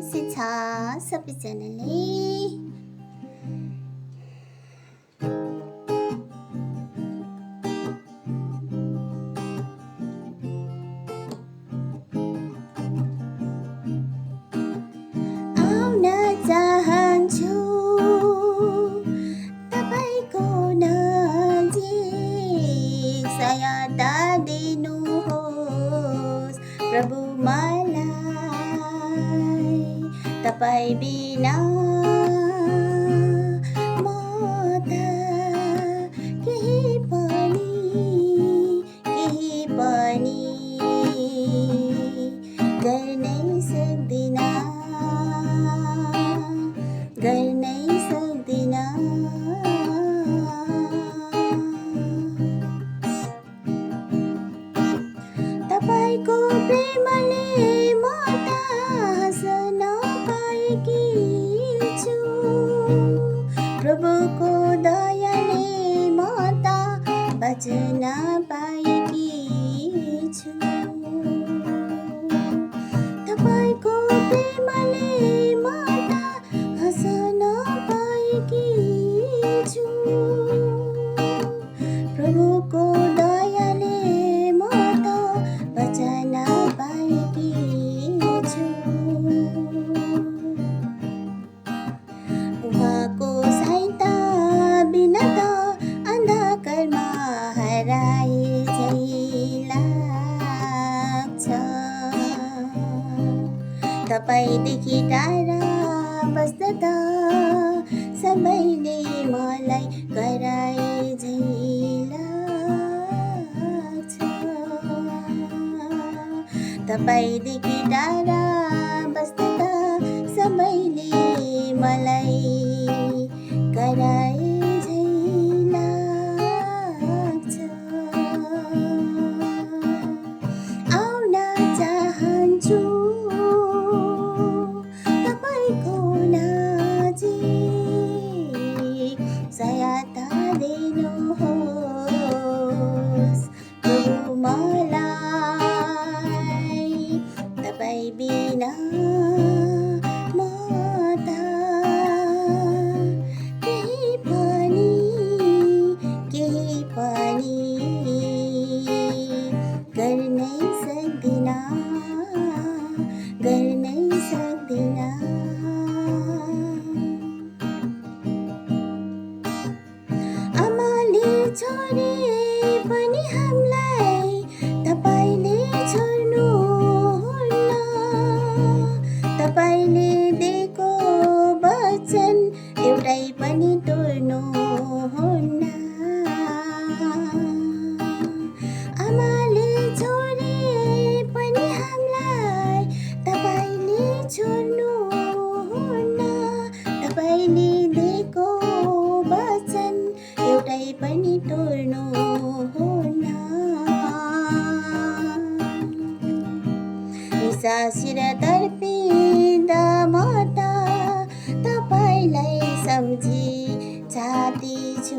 कैसे छ सबैजनाले? आउन चाहन्छु तपाईको नजिक, सहायता दिनुहोस् प्रभु मलाई। तपाईँ बिना म त केही पनि गर्नै सक्दिन। तपाईको प्रेमले म त हाँस्न पाएकी छु, प्रभुको दयाले म त बाँच्न पाएकी छु। तपाईको प्रेमले म त हाँस्न पाएकी छु, प्रभुको दयाले म त बाँच्न पाएकी छु। उहाँको सहायता बिना त अन्धकारमा हराए झैँ लाग्छ। तपाईदेखि टाढा बस्दा त सबैले मलाई कराए झैँ लाग्छ। तपाईदेखि टाढा बस्दा त सबैले मलाई कराए झैँ लाग्छ। आउन चाहन्छु तपाईको नजिक, सहायता दिनुहोस् प्रभु मलाई। तपाईँ बिना म त केही पनि गर्नै सक्दिन। आमाले छोडे पनि हामीलाई तपाईले छोड्नुहुन्न। तपाईले दिएको वचन एउटै पनि तोड्नुहुन्न। आमाले छोडे पनि हामीलाई तपाईले छोड्नुहुन्न। तपाईले दिएको वचन एउटै पनि तोड्नुहुन्न। निसासिर तर्पिँदा म त तपाईलाई सम्झी छाती छु।